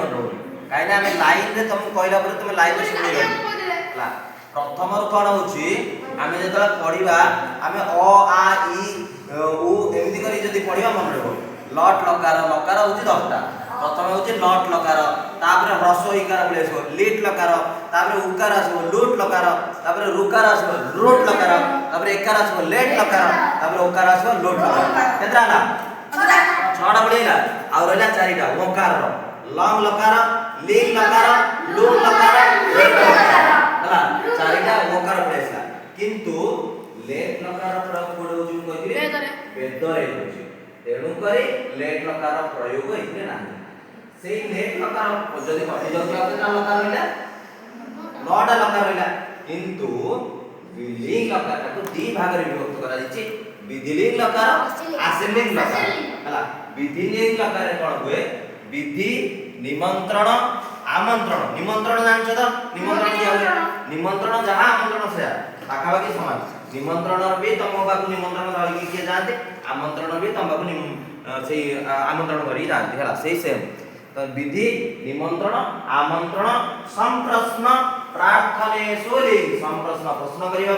मन रहउनी काहे ना हमें लाइन रे तुम कहला पर तुम लाइन रे सुनि गला प्रथम रु कोन होची हमें जेतला पढिबा हमें अ आ इ उ एमिति करी जदी पढिबा मन रहबो लट लकार लकार होची 10टा प्रथम होची लट लकार तापर ह्रस्व इकार बोले आसो लिट लकार तापर उकार आसो लूट लकार तापर रुकार आसो लूट लकार तापर एकार आसो लेट लकार तापर उकार आसो लूट लकार केतरा ना 6टा पढिला आ रहला 4टा ओकार लंग लकार लिंग लकार लूट लकार लेट लकार हला 4टा ओकार पढिसला किंतु लेट लकार प्रयोग कोड होची कहिबे वेदरे होची तेणु करी लेट लकार प्रयोग इतने नाही से लेट लकार जदि कटि जाउ केतना लकार रहला 9टा लकार रहला किंतु विलिंग लकार को दी भाग रे विभक्त करा दिछि विधिलिंग लकार आश्लिंग लकार हला विधिलिंग लकार कोन हुए विधि निमंत्रण आमंत्रण निमंत्रण जान छ त निमंत्रण क्या हुए निमंत्रण जहां आमंत्रण से पाखा बाकी समान निमंत्रण भी तुम बाकू निमंत्रण धरिकी किए जाते आमंत्रण भी तुम बाकू से आमंत्रण करी जाते हला से सेम तो विधि निमंत्रण आमंत्रण संप्रश्न प्रार्थनेषु लिंग संप्रश्न प्रश्न करिवा